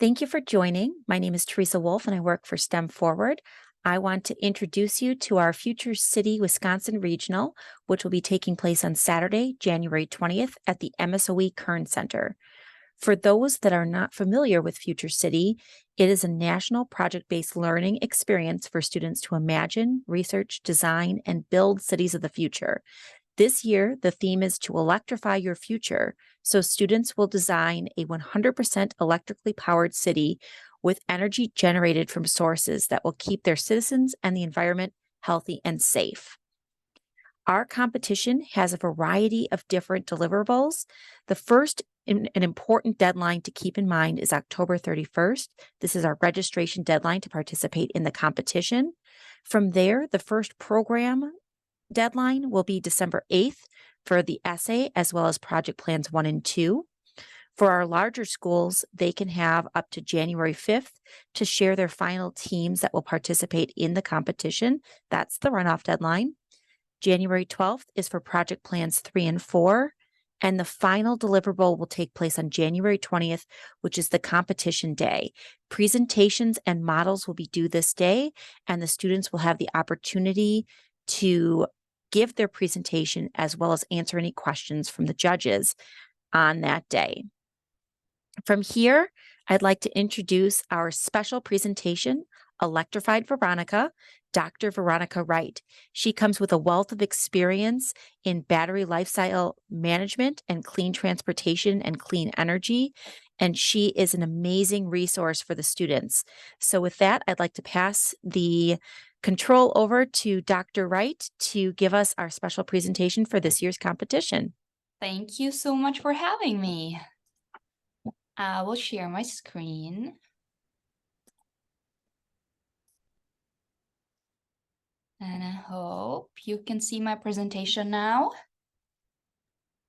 Thank you for joining. My name is Teresa Wolf and I work for STEM Forward. I want to introduce you to our Future City Wisconsin Regional, which will be taking place on Saturday, January 20th at the MSOE Kern Center. For those that are not familiar with Future City, it is a national project-based learning experience for students to imagine, research, design, and build cities of the future. This year, the theme is to electrify your future. So students will design a 100% electrically powered city with energy generated from sources that will keep their citizens and the environment healthy and safe. Our competition has a variety of different deliverables. The first an important deadline to keep in mind is October 31st. This is our registration deadline to participate in the competition. From there, the first program deadline will be December 8th for the essay, as well as project plans 1 and 2. For our larger schools, they can have up to January 5th to share their final teams that will participate in the competition. That's the runoff deadline. January 12th is for project plans 3 and 4. And the final deliverable will take place on January 20th, which is the competition day. Presentations and models will be due this day, and the students will have the opportunity to give their presentation as well as answer any questions from the judges on that day. From here, I'd like to introduce our special presentation, Electrified Veronica, Dr. Veronica Wright. She comes with a wealth of experience in battery lifecycle management and clean transportation and clean energy, and she is an amazing resource for the students. So with that, I'd like to pass the control over to Dr. Wright to give us our special presentation for this year's competition. Thank you so much for having me. I will share my screen. And I hope you can see my presentation now.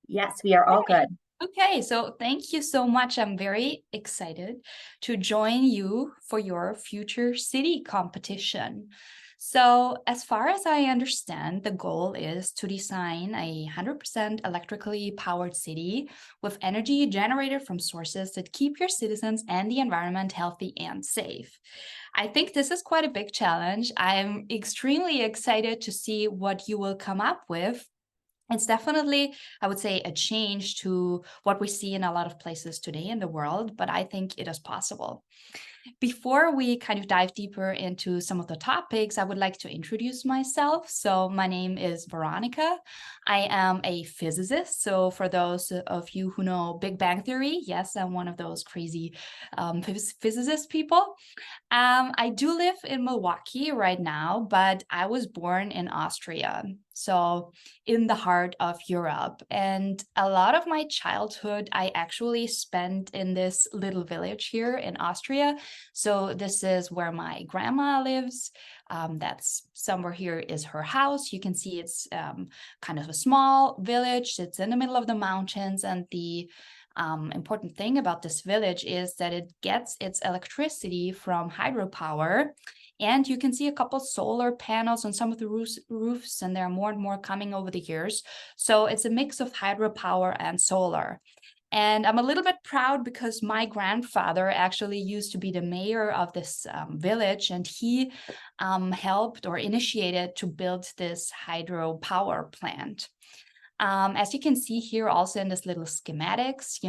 Yes, we are all good. Okay, so thank you so much. I'm very excited to join you for your Future City competition. So as far as I understand, the goal is to design a 100% electrically powered city with energy generated from sources that keep your citizens and the environment healthy and safe. I think this is quite a big challenge. I'm extremely excited to see what you will come up with. It's definitely, I would say, a change to what we see in a lot of places today in the world, but I think it is possible. Before we kind of dive deeper into some of the topics, I would like to introduce myself. So my name is Veronica. I am a physicist. So for those of you who know Big Bang Theory, yes, I'm one of those crazy physicist people. I do live in Milwaukee right now, but I was born in Austria, so in the heart of Europe. And a lot of my childhood I actually spent in this little village here in Austria. So this is where my grandma lives. That's somewhere here is her house. You can see it's kind of a small village. It's in the middle of the mountains, and the important thing about this village is that it gets its electricity from hydropower. And you can see a couple solar panels on some of the roofs, and there are more and more coming over the years. So it's a mix of hydropower and solar. And I'm a little bit proud because my grandfather actually used to be the mayor of this village, and he helped or initiated to build this hydropower plant. As you can see here also in this little schematics,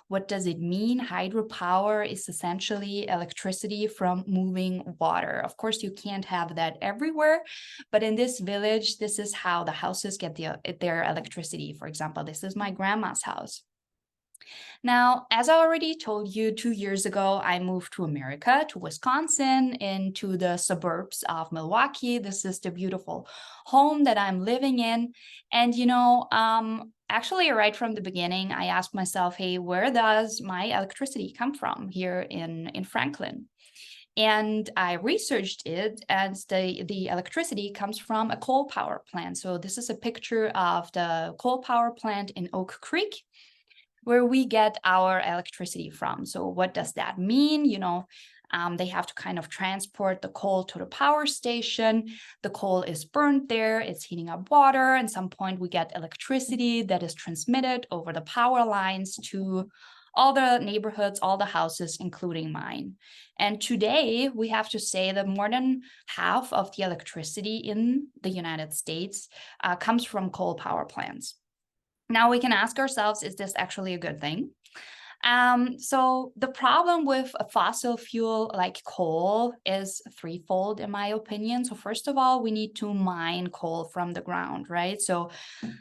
what does it mean? Hydropower is essentially electricity from moving water. Of course, you can't have that everywhere, but in this village, this is how the houses get their electricity. For example, this is my grandma's house. Now, as I already told you, 2 years ago, I moved to America, to Wisconsin, into the suburbs of Milwaukee. This is the beautiful home that I'm living in. And, actually, right from the beginning, I asked myself, hey, where does my electricity come from here in Franklin? And I researched it, as the electricity comes from a coal power plant. So this is a picture of the coal power plant in Oak Creek, where we get our electricity from. So what does that mean? They have to kind of transport the coal to the power station. The coal is burned there, it's heating up water. At some point we get electricity that is transmitted over the power lines to all the neighborhoods, all the houses, including mine. And today we have to say that more than half of the electricity in the United States comes from coal power plants. Now we can ask ourselves, is this actually a good thing? So the problem with a fossil fuel like coal is threefold, in my opinion. So first of all, we need to mine coal from the ground, right? So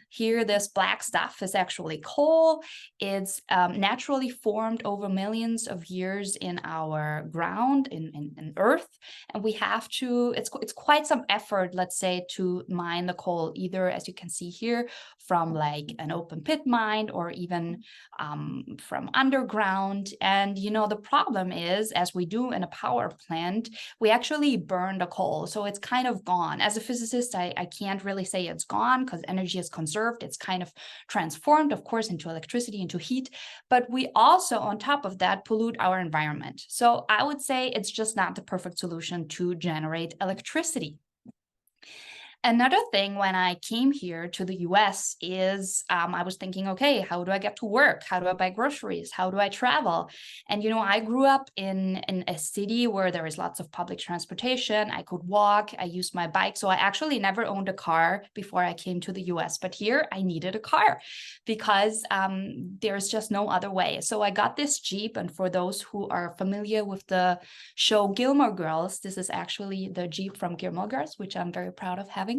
here, this black stuff is actually coal. It's naturally formed over millions of years in our ground, in Earth. And we have to, it's quite some effort, let's say, to mine the coal, either, as you can see here, from like an open pit mine or even from underground. And, you know, the problem is, as we do in a power plant, we actually burn the coal. So it's kind of gone. As a physicist, I can't really say it's gone because energy is conserved. It's kind of transformed, of course, into electricity, into heat. But we also, on top of that, pollute our environment. So I would say it's just not the perfect solution to generate electricity. Another thing when I came here to the US is I was thinking, okay, how do I get to work? How do I buy groceries? How do I travel? And, you know, I grew up in a city where there is lots of public transportation. I could walk, I used my bike. So I actually never owned a car before I came to the US. But here I needed a car because there's just no other way. So I got this Jeep. And for those who are familiar with the show Gilmore Girls, this is actually the Jeep from Gilmore Girls, which I'm very proud of having.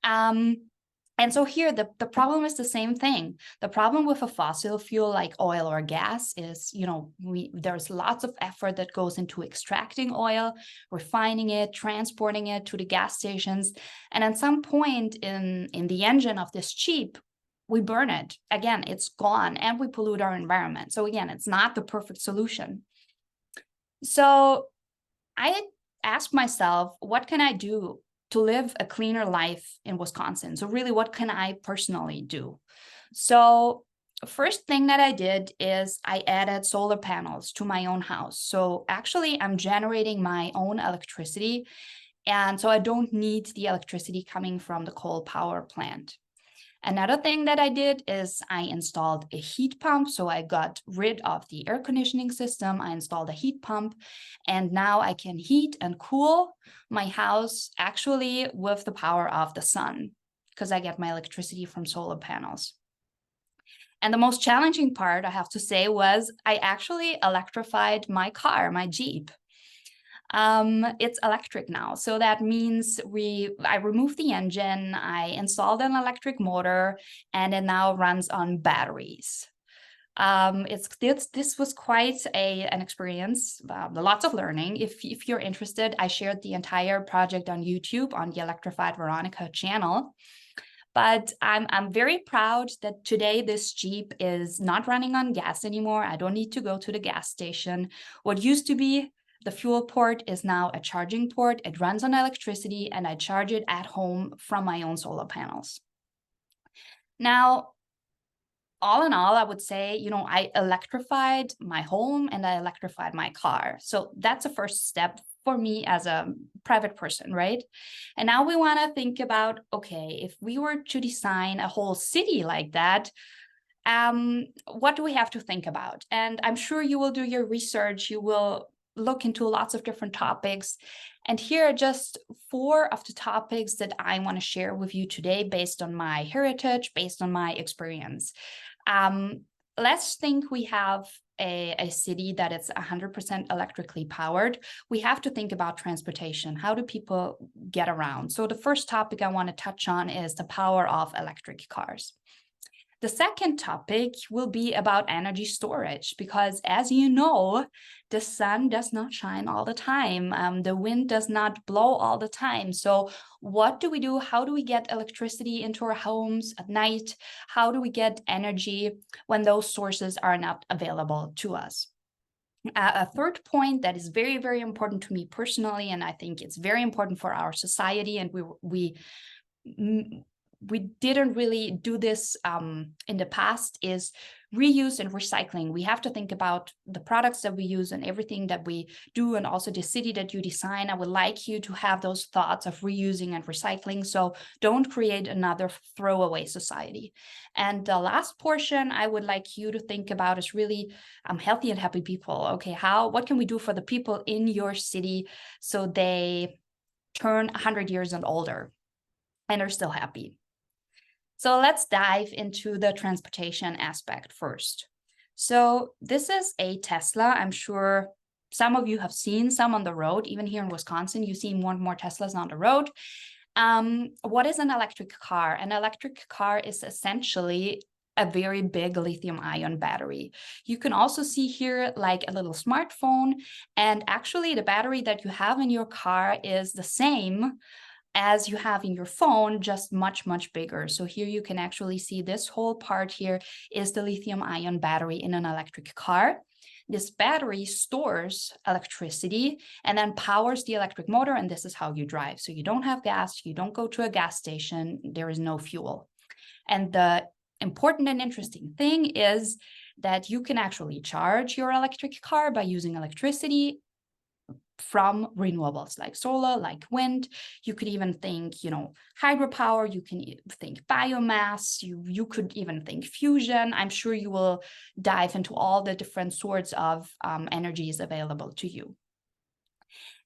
And so here, the problem is the same thing. The problem with a fossil fuel like oil or gas is, you know, there's lots of effort that goes into extracting oil, refining it, transporting it to the gas stations. And at some point in the engine of this Jeep, we burn it. Again, it's gone and we pollute our environment. So again, it's not the perfect solution. So I asked myself, what can I do to live a cleaner life in Wisconsin? So really, what can I personally do? So first thing that I did is I added solar panels to my own house. So actually, I'm generating my own electricity. And so I don't need the electricity coming from the coal power plant. Another thing that I did is I installed a heat pump. So I got rid of the air conditioning system. I installed a heat pump, and now I can heat and cool my house actually with the power of the sun because I get my electricity from solar panels. And the most challenging part, I have to say, was I actually electrified my car, my Jeep. It's electric now. So that means I removed the engine, I installed an electric motor, and it now runs on batteries. This was quite an experience, lots of learning. If you're interested, I shared the entire project on YouTube on the Electrified Veronica channel. But I'm very proud that today this Jeep is not running on gas anymore. I don't need to go to the gas station. What used to be the fuel port is now a charging port. It runs on electricity, and I charge it at home from my own solar panels. Now, all in all, I would say, you know, I electrified my home and I electrified my car. So that's a first step for me as a private person, right? And now we want to think about, okay, if we were to design a whole city like that, what do we have to think about? And I'm sure you will do your research. You will look into lots of different topics. And here are just 4 of the topics that I want to share with you today based on my heritage, based on my experience. Let's think we have a city that is 100% electrically powered. We have to think about transportation. How do people get around? So the first topic I want to touch on is the power of electric cars. The second topic will be about energy storage, because as you know, the sun does not shine all the time. The wind does not blow all the time. So what do we do? How do we get electricity into our homes at night? How do we get energy when those sources are not available to us? A third point that is very, very important to me personally, and I think it's very important for our society, and we didn't really do this in the past, is reuse and recycling. We have to think about the products that we use and everything that we do, and also the city that you design. I would like you to have those thoughts of reusing and recycling. So don't create another throwaway society. And the last portion I would like you to think about is really healthy and happy people. Okay, what can we do for the people in your city so they turn 100 years and older and are still happy? So let's dive into the transportation aspect first. So this is a Tesla. I'm sure some of you have seen some on the road. Even here in Wisconsin, you see more and more Teslas on the road. What is an electric car? An electric car is essentially a very big lithium-ion battery. You can also see here like a little smartphone, and actually the battery that you have in your car is the same as you have in your phone, just much, much bigger. So here you can actually see this whole part here is the lithium-ion battery in an electric car. This battery stores electricity and then powers the electric motor, and this is how you drive. So you don't have gas, you don't go to a gas station, there is no fuel. And the important and interesting thing is that you can actually charge your electric car by using electricity from renewables like solar, like wind. You could even think, hydropower, you can think biomass, you could even think fusion. I'm sure you will dive into all the different sorts of energies available to you.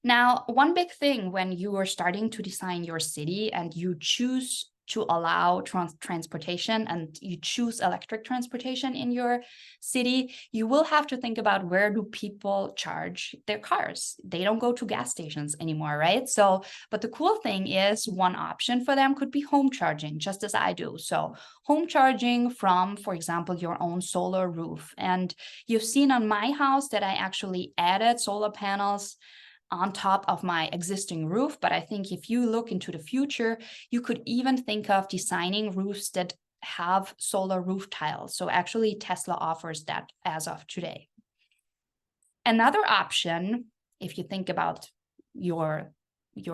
Now, one big thing when you are starting to design your city and you choose to allow transportation and you choose electric transportation in your city, you will have to think about where do people charge their cars. They don't go to gas stations anymore, right? So, but the cool thing is one option for them could be home charging, just as I do. So home charging from, for example, your own solar roof. And you've seen on my house that I actually added solar panels on top of my existing roof. But I think if you look into the future, you could even think of designing roofs that have solar roof tiles. So actually Tesla offers that as of today. Another option, if you think about your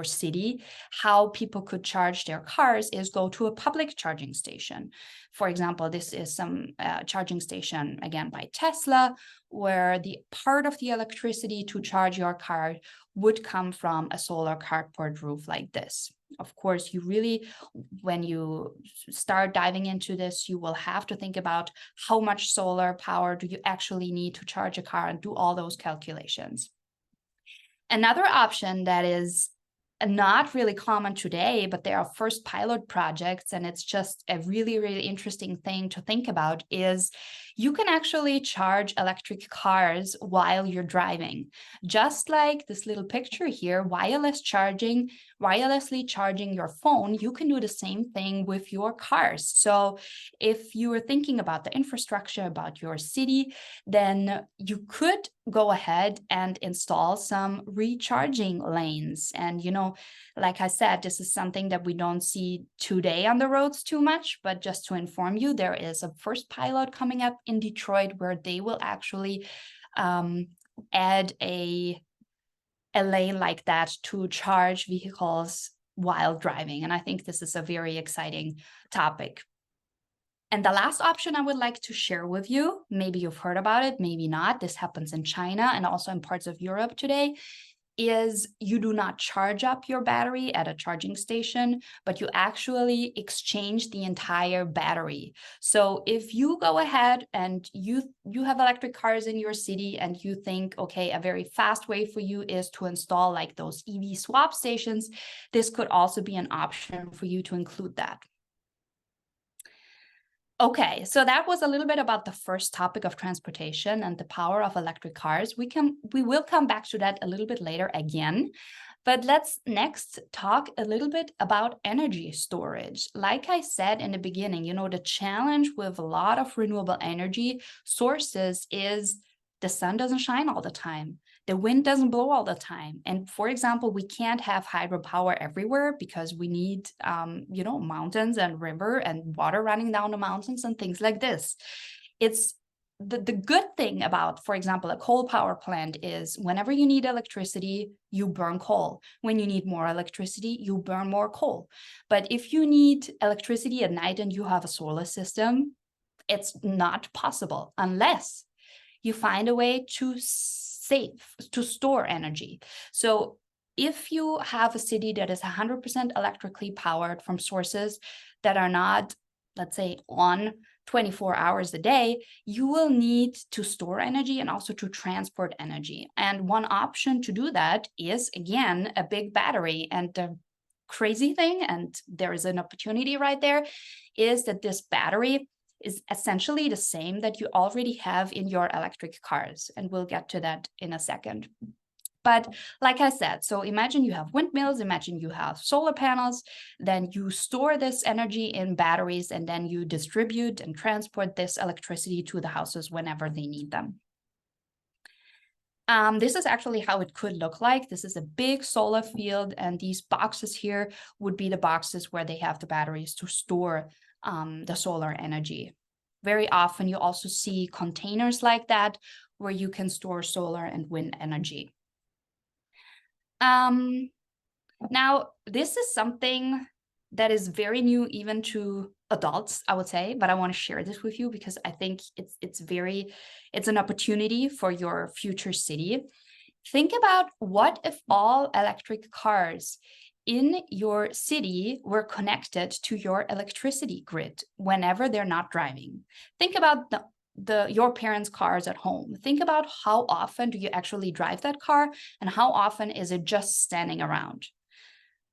city, how people could charge their cars is go to a public charging station. For example, this is some charging station, again, by Tesla, where the part of the electricity to charge your car would come from a solar carport roof like this. Of course, you really, when you start diving into this, you will have to think about how much solar power do you actually need to charge a car and do all those calculations. Another option that is not really common today, but there are first pilot projects, and it's just a really, really interesting thing to think about, is you can actually charge electric cars while you're driving. Just like this little picture here, wirelessly charging your phone, you can do the same thing with your cars. So if you are thinking about the infrastructure, about your city, then you could go ahead and install some recharging lanes. And, like I said, this is something that we don't see today on the roads too much, but just to inform you, there is a first pilot coming up in Detroit where they will actually add a lane like that to charge vehicles while driving. And I think this is a very exciting topic. And the last option I would like to share with you, maybe you've heard about it, maybe not, this happens in China and also in parts of Europe today, is you do not charge up your battery at a charging station, but you actually exchange the entire battery. So if you go ahead and you have electric cars in your city and you think, okay, a very fast way for you is to install like those EV swap stations, this could also be an option for you to include that. Okay, so that was a little bit about the first topic of transportation and the power of electric cars. We will come back to that a little bit later again, but let's next talk a little bit about energy storage. Like I said in the beginning, the challenge with a lot of renewable energy sources is the sun doesn't shine all the time. The wind doesn't blow all the time. And for example, we can't have hydropower everywhere because we need, mountains and river and water running down the mountains and things like this. It's the good thing about, for example, a coal power plant is whenever you need electricity, you burn coal. When you need more electricity, you burn more coal. But if you need electricity at night and you have a solar system, It's not possible unless you find a way to store energy. So if you have a city that is 100% electrically powered from sources that are not, let's say, on 24 hours a day, you will need to store energy and also to transport energy. And one option to do that is, again, a big battery. And the crazy thing, and there is an opportunity right there, is that this battery is essentially the same that you already have in your electric cars. And we'll get to that in a second. But like I said, so imagine you have windmills, imagine you have solar panels, then you store this energy in batteries, and then you distribute and transport this electricity to the houses whenever they need them. This is actually how it could look like. This is a big solar field, and these boxes here would be the boxes where they have the batteries to store the solar energy. Very often you also see containers like that where you can store solar and wind energy. Now, this is something that is very new even to adults, I would say, but I want to share this with you because I think it's an opportunity for your future city. Think about what if all electric cars in your city were connected to your electricity grid whenever they're not driving. Think about your parents' cars at home. Think about how often do you actually drive that car and how often is it just standing around.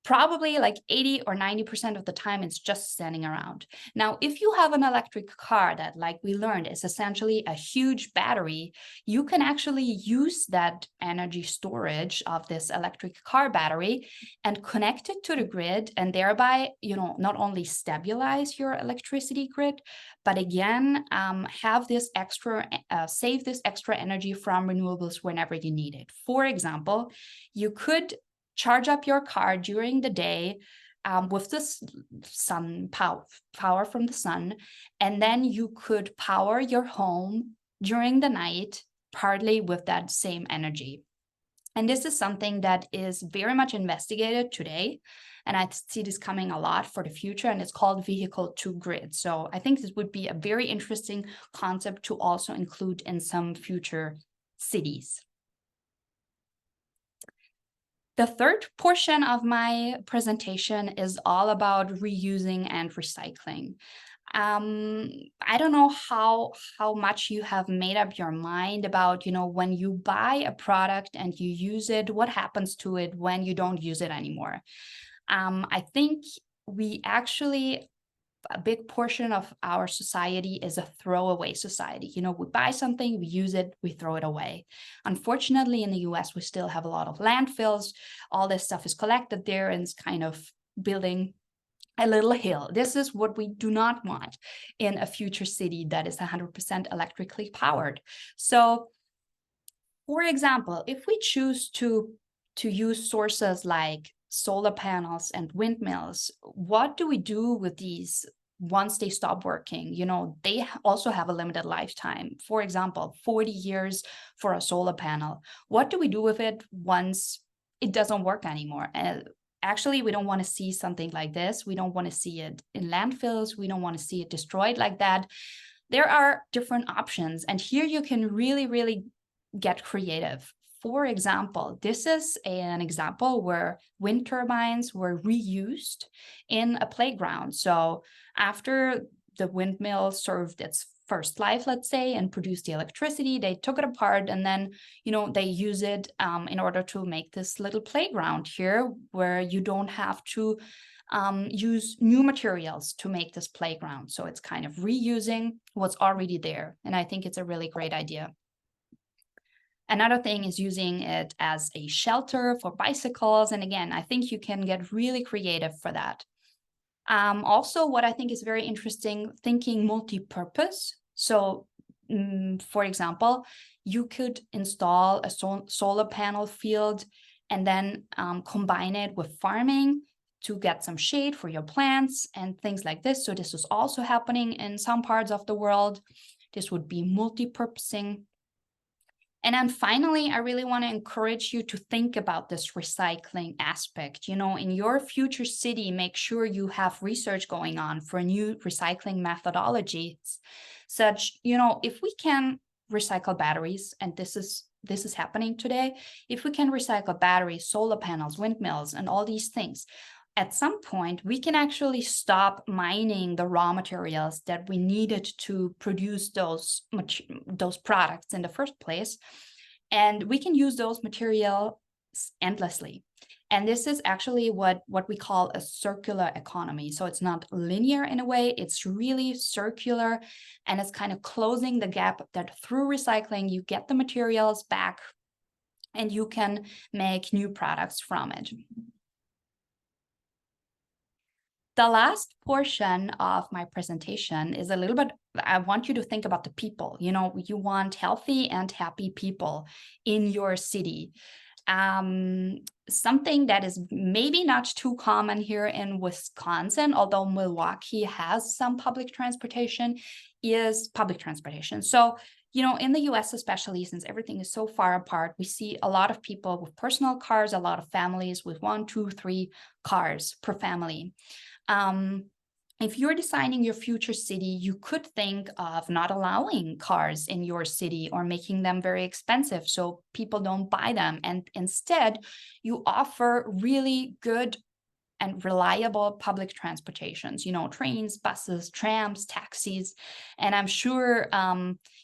Probably like 80 or 90% of the time, it's just standing around. Now, if you have an electric car that, like we learned, is essentially a huge battery, you can actually use that energy storage of this electric car battery and connect it to the grid, and thereby, not only stabilize your electricity grid, but again, have this extra, save this extra energy from renewables whenever you need it. For example, you could charge up your car during the day with the sun power from the sun, and then you could power your home during the night partly with that same energy. And this is something that is very much investigated today, and I see this coming a lot for the future, and it's called vehicle to grid. So I think this would be a very interesting concept to also include in some future cities. The third portion of my presentation is all about reusing and recycling. I don't know how much you have made up your mind about, when you buy a product and you use it, what happens to it when you don't use it anymore. I think a big portion of our society is a throwaway society. We buy something, we use it, we throw it away. Unfortunately, in the US, we still have a lot of landfills. All this stuff is collected there and it's kind of building a little hill. This is what we do not want in a future city that is 100% electrically powered. So, for example, if we choose to use sources like solar panels and windmills, what do we do with these once they stop working? They also have a limited lifetime. For example, 40 years for a solar panel. What do we do with it once it doesn't work anymore? Actually, we don't want to see something like this. We don't want to see it in landfills. We don't want to see it destroyed like that. There are different options. And here you can really, really get creative. For example, this is an example where wind turbines were reused in a playground. So after the windmill served its first life, let's say, and produced the electricity, they took it apart and then, they use it in order to make this little playground here where you don't have to use new materials to make this playground. So it's kind of reusing what's already there. And I think it's a really great idea. Another thing is using it as a shelter for bicycles. And again, I think you can get really creative for that. Also, what I think is very interesting, thinking multi-purpose. So, for example, you could install a solar panel field and then combine it with farming to get some shade for your plants and things like this. So this is also happening in some parts of the world. This would be multi-purposing. And then finally, I really want to encourage you to think about this recycling aspect. In your future city, make sure you have research going on for new recycling methodologies, such, if we can recycle batteries, and this is happening today, if we can recycle batteries, solar panels, windmills, and all these things, at some point, we can actually stop mining the raw materials that we needed to produce those products in the first place. And we can use those materials endlessly. And this is actually what we call a circular economy. So it's not linear in a way, it's really circular. And it's kind of closing the gap that through recycling, you get the materials back and you can make new products from it. The last portion of my presentation is a little bit, I want you to think about the people. You want healthy and happy people in your city. Something that is maybe not too common here in Wisconsin, although Milwaukee has some public transportation, is public transportation. So, in the US, especially since everything is so far apart, we see a lot of people with personal cars, a lot of families with 1, 2, 3 cars per family. If you're designing your future city, you could think of not allowing cars in your city or making them very expensive so people don't buy them. And instead, you offer really good and reliable public transportations, trains, buses, trams, taxis. And I'm sure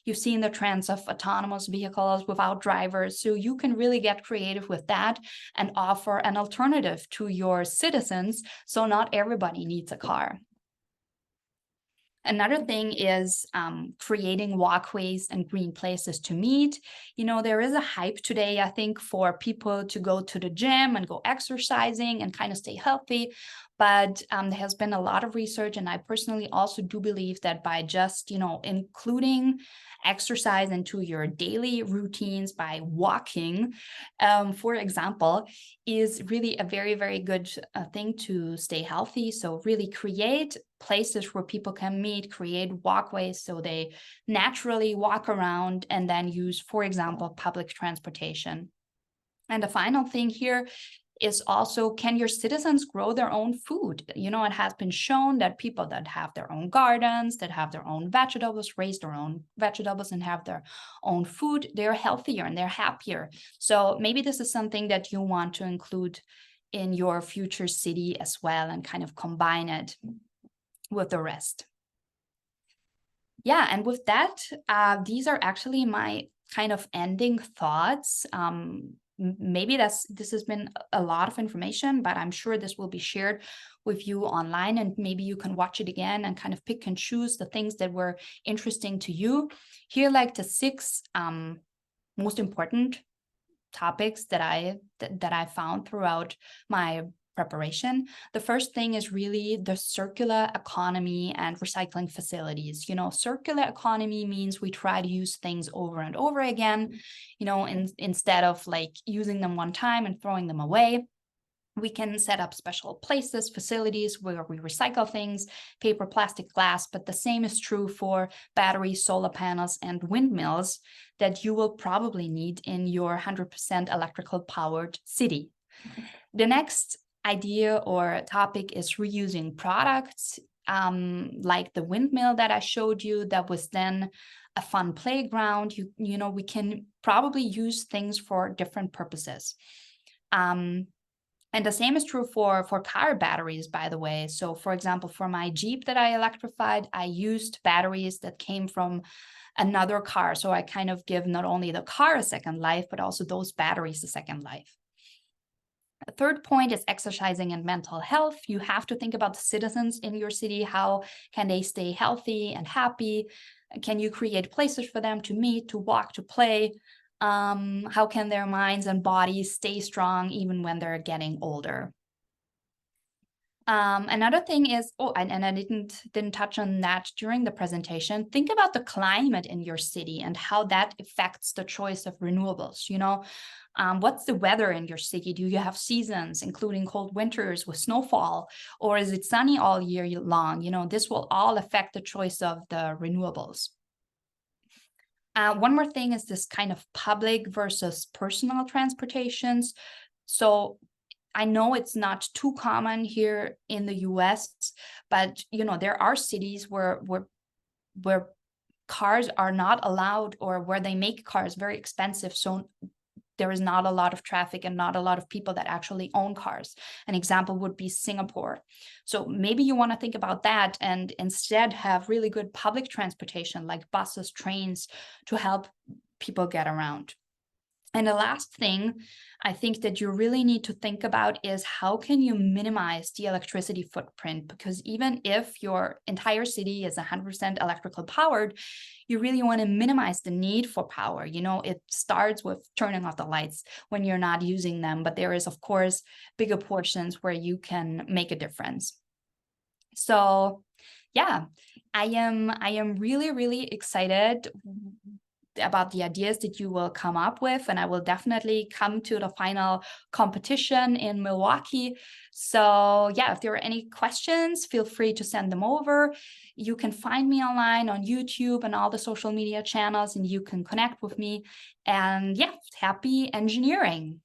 you've seen the trends of autonomous vehicles without drivers. So you can really get creative with that and offer an alternative to your citizens. So not everybody needs a car. Another thing is creating walkways and green places to meet. There is a hype today, I think, for people to go to the gym and go exercising and kind of stay healthy. But there has been a lot of research, and I personally also do believe that by just, including exercise into your daily routines by walking, for example, is really a very, very good thing to stay healthy. So really create places where people can meet, create walkways so they naturally walk around and then use, for example, public transportation. And the final thing here is also, can your citizens grow their own food? It has been shown that people that have their own gardens, that have their own vegetables, raise their own vegetables and have their own food, they're healthier and they're happier. So maybe this is something that you want to include in your future city as well and kind of combine it with the rest. Yeah, and with that, these are actually my kind of ending thoughts. Maybe this has been a lot of information, but I'm sure this will be shared with you online, and maybe you can watch it again and kind of pick and choose the things that were interesting to you. Here, like the 6 most important topics that I found throughout my preparation. The first thing is really the circular economy and recycling facilities. Circular economy means we try to use things over and over again, instead of like using them one time and throwing them away. We can set up special places, facilities where we recycle things, paper, plastic, glass, but the same is true for batteries, solar panels, and windmills that you will probably need in your 100% electrical powered city. The next idea or topic is reusing products, like the windmill that I showed you that was then a fun playground. We can probably use things for different purposes. And the same is true for car batteries, by the way. So for example, for my Jeep that I electrified, I used batteries that came from another car. So I kind of give not only the car a second life, but also those batteries a second life. The third point is exercising and mental health. You have to think about the citizens in your city. How can they stay healthy and happy? Can you create places for them to meet, to walk, to play? How can their minds and bodies stay strong even when they're getting older? Another thing is, and I didn't touch on that during the presentation. Think about the climate in your city and how that affects the choice of renewables. What's the weather in your city? Do you have seasons, including cold winters with snowfall, or is it sunny all year long? This will all affect the choice of the renewables. One more thing is this kind of public versus personal transportations. So I know it's not too common here in the US, but there are cities where cars are not allowed, or where they make cars very expensive. So there is not a lot of traffic and not a lot of people that actually own cars. An example would be Singapore. So maybe you want to think about that and instead have really good public transportation like buses, trains, to help people get around. And the last thing I think that you really need to think about is, how can you minimize the electricity footprint? Because even if your entire city is 100% electrical powered, you really want to minimize the need for power. It starts with turning off the lights when you're not using them, but there is, of course, bigger portions where you can make a difference. So yeah, I am really, really excited about the ideas that you will come up with, and I will definitely come to the final competition in Milwaukee. So yeah, if there are any questions, feel free to send them over. You can find me online on YouTube and all the social media channels, and you can connect with me. And yeah, happy engineering.